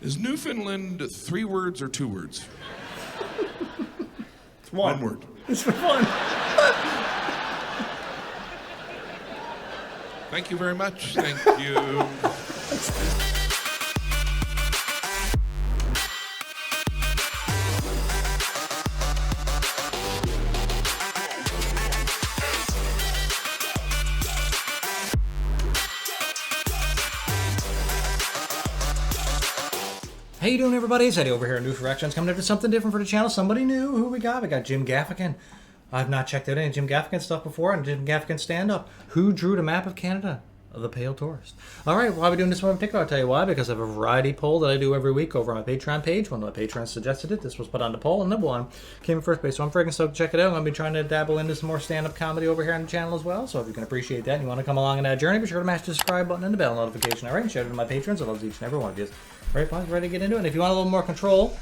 Is Newfoundland 3 words or 2 words? It's one. 1 word. It's fun. Thank you very much. Thank you. How you doing, everybody? It's Eddie over here at New Reactions, coming up with something different for the channel. Somebody new. Who we got? We got Jim Gaffigan. I've not checked out any Jim Gaffigan stuff before, and Jim Gaffigan stand-up. Who drew the map of Canada? The Pale Tourist. All right, why are we doing this one in particular? I'll tell you why. Because of a variety poll that I do every week over on my Patreon page. One of my patrons suggested it. This was put on the poll, and number one came in first place. So I'm freaking stoked to check it out. I'm going to be trying to dabble into some more stand-up comedy over here on the channel as well. So if you can appreciate that and you want to come along in that journey, be sure to mash the subscribe button and the bell notification. All right, and shout out to my patrons. I love each and every one of you. All right, boys, ready to get into it. And if you want a little more control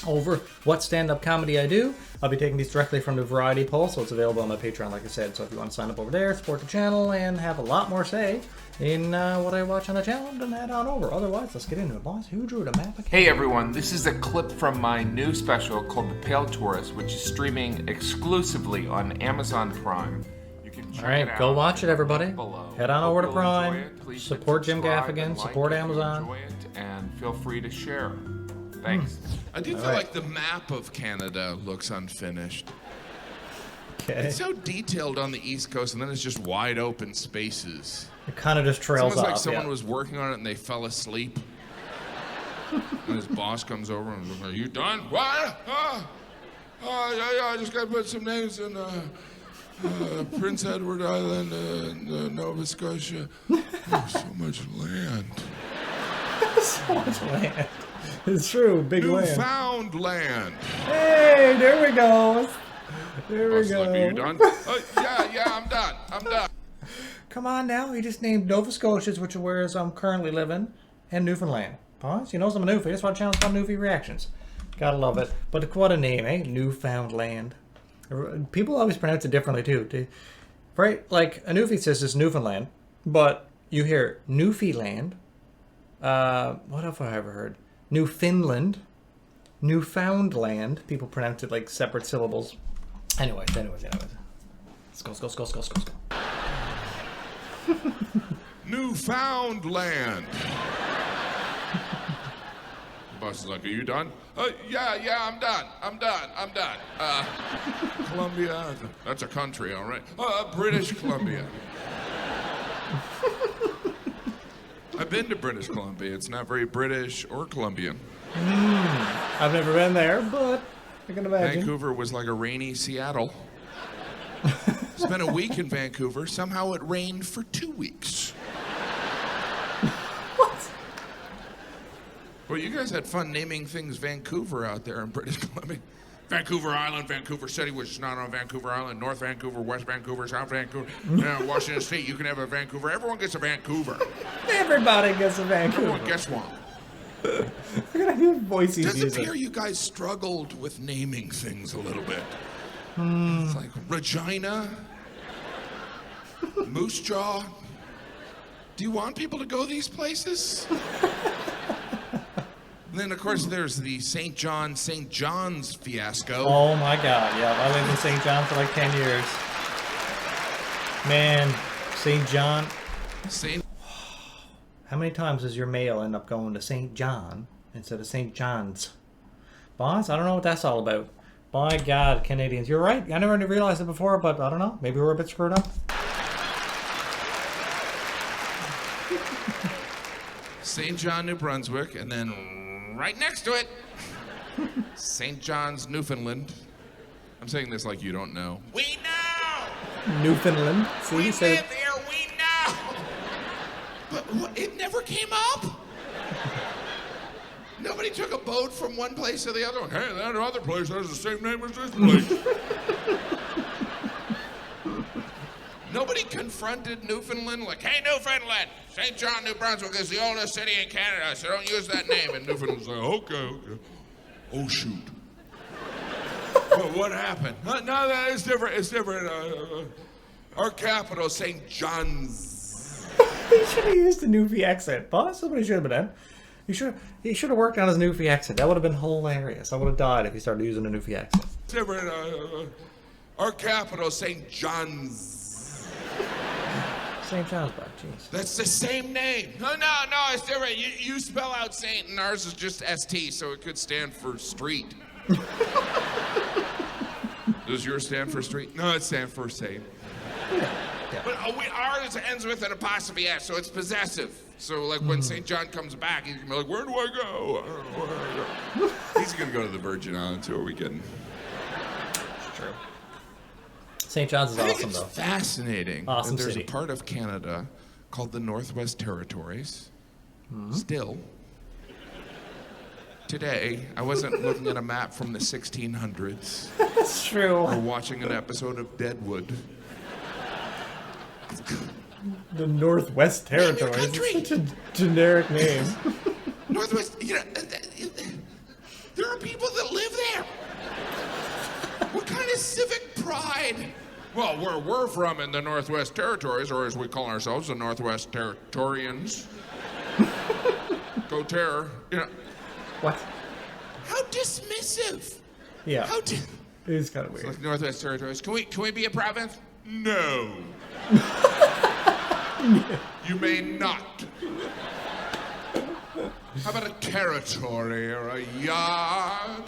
over what stand-up comedy I do, I'll be taking these directly from the variety poll, so it's available on my Patreon, like I said. So if you want to sign up over there, support the channel, and have a lot more say in what I watch on the channel, then head on over. Otherwise, let's get into it, boys. Who drew the map of Canada? Hey everyone, this is a clip from my new special called The Pale Tourist, which is streaming exclusively on Amazon Prime. You can check All right, it go out watch it, everybody. below. Head on Hope over to you'll Prime, enjoy it. Please support Jim subscribe Gaffigan, and like support it if you Amazon. enjoy it, and feel free to share. Thanks. I do feel like the map of Canada looks unfinished. Okay. It's so detailed on the East Coast, and then it's just wide open spaces. It kind of just trails It's almost off. like someone yeah. was working on it and they fell asleep. And his boss comes over and goes, "Are you done?" "What? Yeah, I just got to put some names in Prince Edward Island and Nova Scotia. Oh, so much land. So much land. It's true, big land. Newfoundland. Hey, there we go. There we Boss is like, "Are you go. done?" Yeah, I'm done. Come on now, he just named Nova Scotia, which is where I'm currently living, and Newfoundland. Pause. You know some Newfie. That's why the channel's called Newfie Reactions. Gotta love it. But what a name, eh? Newfoundland. People always pronounce it differently too. Right? Like a Newfie says it's Newfoundland, but you hear Newfieland. What have I ever heard? Newfoundland. Newfoundland. People pronounce it like separate syllables. Anyways. Let's go. Newfoundland. The boss is like, "Are you done?" Yeah, I'm done. Columbia, that's a country, all right. British Columbia. I've been to British Columbia. It's not very British or Columbian. I've never been there, but I can imagine. Vancouver was like a rainy Seattle. Spent a week in Vancouver. Somehow it rained for 2 weeks. What? Well, you guys had fun naming things Vancouver out there in British Columbia. Vancouver Island, Vancouver City, which is not on Vancouver Island, North Vancouver, West Vancouver, South Vancouver, Washington State, you can have a Vancouver. Everyone gets a Vancouver. Everybody gets a Vancouver. Everyone gets one. Look at how Boise's Does music. appear you guys struggled with naming things a little bit. It's like Regina, Moose Jaw. Do you want people to go these places? And then, of course, there's the St. John's fiasco. Oh my God! Yeah, I lived in St. John for like 10 years. Man, St. John. St. How many times does your mail end up going to St. John instead of St. John's? Boss, I don't know what that's all about. By God, Canadians, you're right. I never realized it before, but I don't know. Maybe we're a bit screwed up. St. John, New Brunswick, and then right next to it, St. John's, Newfoundland. I'm saying this like you don't know. We know! Newfoundland. See, We you said live here, we know! But it never came up? Nobody took a boat from one place to the other one. Hey, that other place has the same name as this place. Nobody confronted Newfoundland like, "Hey, Newfoundland, St. John, New Brunswick is the oldest city in Canada, so don't use that name." And Newfoundland's like, okay. Oh, shoot. Well, what happened? No, that is different. It's different. Our capital, St. John's. he should have used the Newfie accent. Boss, somebody should have been done. He should have worked on his Newfie accent. That would have been hilarious. I would have died if he started using a Newfie accent. Our capital, St. John's. St. John's, bud. Jeez. That's the same name. No, it's different. You spell out Saint, and ours is just ST, so it could stand for street. Does yours stand for street? No, it stands for Saint. Yeah. But ours ends with an apostrophe S, so it's possessive. So, like, when St. John comes back, he's gonna be like, where do I go? I don't know where I go. He's gonna go to the Virgin Islands, who are we kidding? It's true. St. John's is awesome, though. Fascinating. Awesome that there's city. a part of Canada called the Northwest Territories. Still. Today, I wasn't looking at a map from the 1600s. That's true. Or watching an episode of Deadwood. The Northwest Territories. Country. It's such a generic name. Northwest, there are people that live there. What kind of civic pride? Well, where we're from in the Northwest Territories, or as we call ourselves, the Northwest Territorians. Go Terror. What? How dismissive. Yeah. It is kind of weird. Like Northwest Territories. Can we be a province? No. You may not. How about a territory or a yard?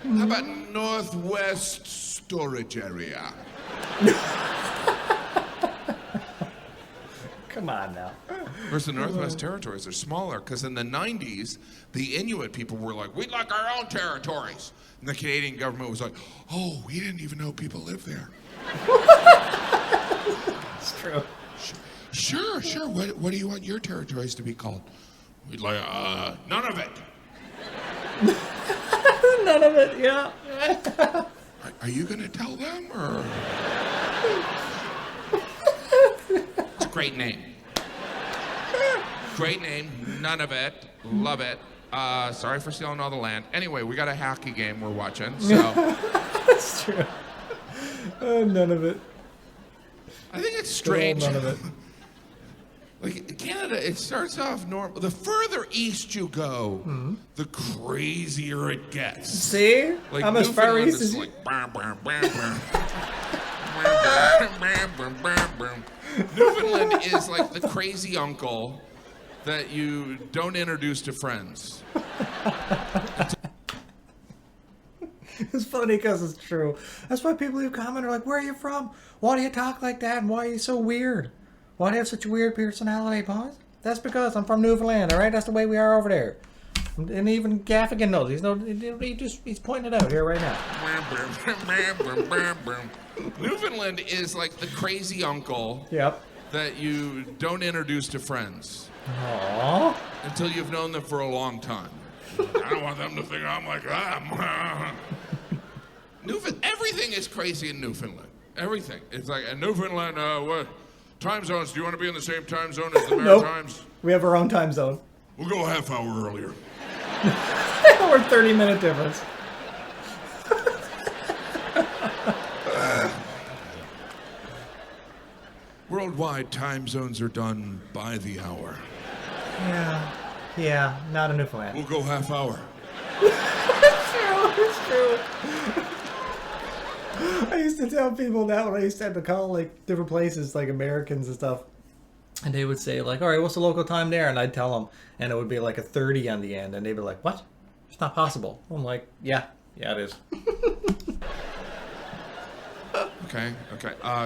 How about Northwest Storage Area? Come on now. Whereas the Northwest Territories are smaller, because in the 90s, the Inuit people were like, we'd like our own territories. And the Canadian government was like, oh, we didn't even know people lived there. It's true. Sure. What do you want your territories to be called? We'd like, none of it. None of it, yeah. Are you going to tell them, or? It's a great name. Great name, none of it, love it. Sorry for stealing all the land. Anyway, we got a hockey game we're watching, so. That's true. None of it. I think it's strange. None of it. Like Canada, it starts off normal. The further east you go, the crazier it gets. See? Like I'm as far Newfoundland east is as you. like bam, bam, bam, bam. Bam, bam, bam, bam. Newfoundland is like the crazy uncle that you don't introduce to friends. It's funny because it's true. That's why people leave comment are like, where are you from? Why do you talk like that? And why are you so weird? Why do you have such a weird personality, boss? That's because I'm from Newfoundland, all right? That's the way we are over there. And even Gaffigan knows. He's pointing it out here right now. Newfoundland is like the crazy uncle Yep. that you don't introduce to friends Aww. until you've known them for a long time. I don't want them to think I'm like that. Everything is crazy in Newfoundland. Everything. It's like in Newfoundland, what time zones? Do you want to be in the same time zone as the Maritimes? Nope. We have our own time zone. We'll go a half hour earlier. We're 30-minute difference. Worldwide time zones are done by the hour. Yeah, not in Newfoundland. We'll go half hour. It's true. I used to tell people that when I used to have to call like different places, like Americans and stuff, and they would say like, "All right, what's the local time there?" And I'd tell them, and it would be like a 30 on the end, and they'd be like, "What? It's not possible." I'm like, "Yeah, it is." Okay.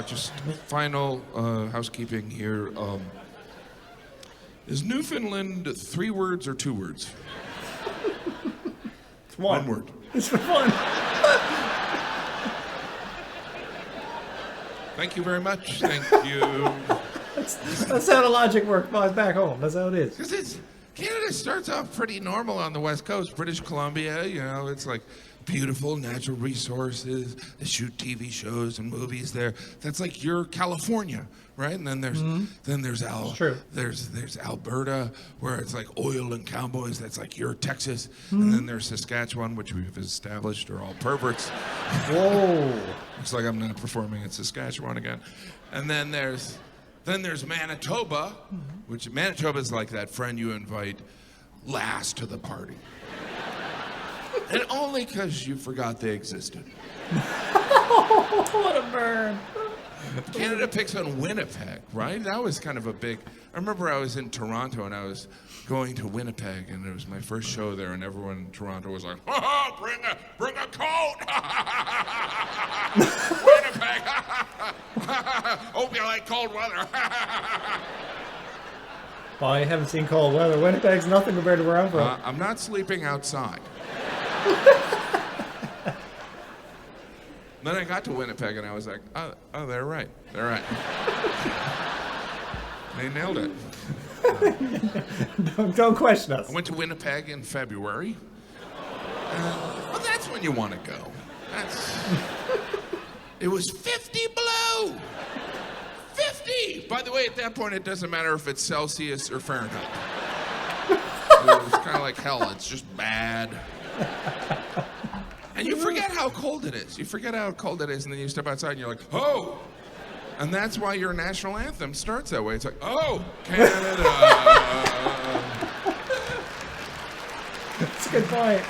Just final housekeeping here. Is Newfoundland 3 words or 2 words? It's one. 1 word. It's for fun. Thank you very much. Thank you. That's how the logic works. Boys back home. That's how it is. Because Canada starts off pretty normal on the West Coast. British Columbia, it's like beautiful natural resources. They shoot TV shows and movies there. That's like your California, right? And then there's there's Alberta, where it's like oil and cowboys. That's like your Texas. And then there's Saskatchewan, which we've established are all perverts. Whoa. Looks like I'm not performing in Saskatchewan again. And then there's Manitoba, which Manitoba is like that friend you invite last to the party. And only because you forgot they existed. What a burn. Canada picks on Winnipeg, right? That was kind of a big... I remember I was in Toronto and I was going to Winnipeg and it was my first show there and everyone in Toronto was like, oh, bring a coat! Winnipeg! Hope you like cold weather. Well, I haven't seen cold weather. Winnipeg's nothing compared to where I'm from. I'm not sleeping outside. Then I got to Winnipeg and I was like, oh, they're right. They're right. They nailed it. Don't question us. I went to Winnipeg in February. Well, that's when you want to go. It was 50 below. 50! By the way, at that point, it doesn't matter if it's Celsius or Fahrenheit. It was kind of like hell. It's just bad. And you forget how cold it is. You forget how cold it is, and then you step outside, and you're like, oh! And that's why your national anthem starts that way. It's like, oh, Canada. That's a good point.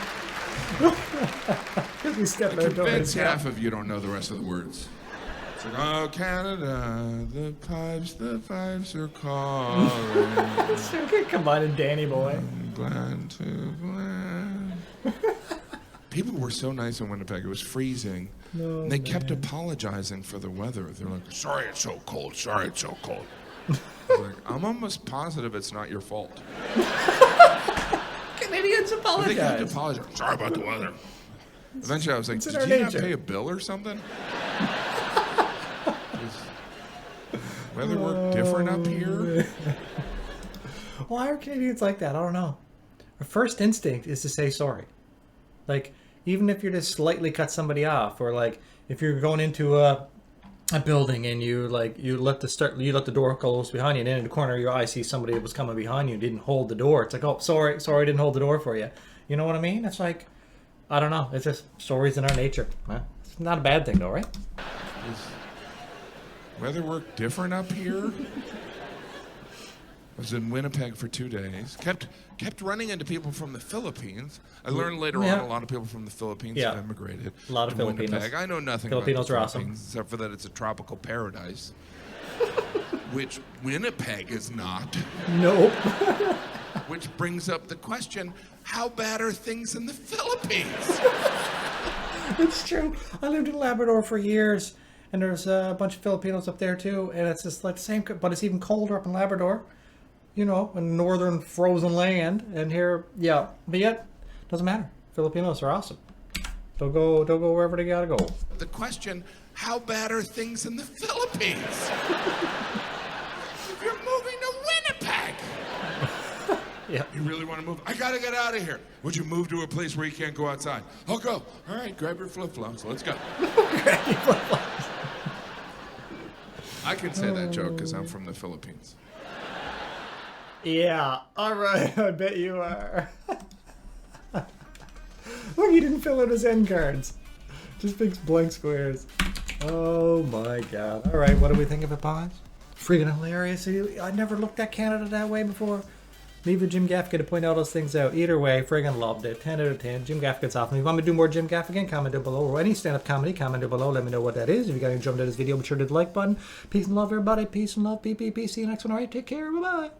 Because we step I out convince half of you don't know the rest of the words. It's like, oh, Canada, the pipes are calling. So good combining Danny Boy. I'm glad to glad. People were so nice in Winnipeg. It was freezing. No, and they kept apologizing for the weather. They're like, sorry it's so cold. Sorry it's so cold. I was like, I'm almost positive it's not your fault. Okay, maybe it's But apologize. they kept apologizing. Sorry about the weather. Eventually I was like, It's in did our you not nature. pay a bill or something? Does weather work different up here? Why are Canadians like that? I don't know. Our first instinct is to say sorry. Like, even if you're to slightly cut somebody off, or like if you're going into a building and you let the door close behind you, and in the corner of your eye see somebody that was coming behind you and didn't hold the door. It's like, oh, sorry, I didn't hold the door for you. You know what I mean? It's like, I don't know. It's just stories in our nature. It's not a bad thing though, right? Does weather work different up here? I was in Winnipeg for 2 days. Kept running into people from the Philippines. I learned later on a lot of people from the Philippines have immigrated A lot of to Filipinos. Winnipeg. I know nothing Filipinos about are the awesome. Philippines except for that it's a tropical paradise, which Winnipeg is not. Nope. Which brings up the question: how bad are things in the Philippines? It's true. I lived in Labrador for years, and there's a bunch of Filipinos up there too, and it's just like the same, but it's even colder up in Labrador. You know, in northern frozen land, and here, but yet, doesn't matter. Filipinos are awesome. They'll go wherever they gotta go. The question: how bad are things in the Philippines? If you're moving to Winnipeg. Yeah. You really want to move? I gotta get out of here. Would you move to a place where you can't go outside? I'll go. All right, grab your flip-flops. Let's go. I can say that joke because I'm from the Philippines. Yeah. All right. I bet you are. Look, he didn't fill out his end cards. Just big blank squares. Oh my God. All right. What do we think of it, boys? Freaking hilarious. I never looked at Canada that way before. Leave a Jim Gaffigan to point all those things out. Either way, friggin' loved it. 10 out of 10. Jim Gaffigan's awesome. If you want me to do more Jim Gaffigan, comment down below. Or any stand-up comedy, comment down below. Let me know what that is. If you got any jumped at this video, be sure to hit the like button. Peace and love, everybody. Peace and love. Peace. See you next one. All right, take care. Bye-bye.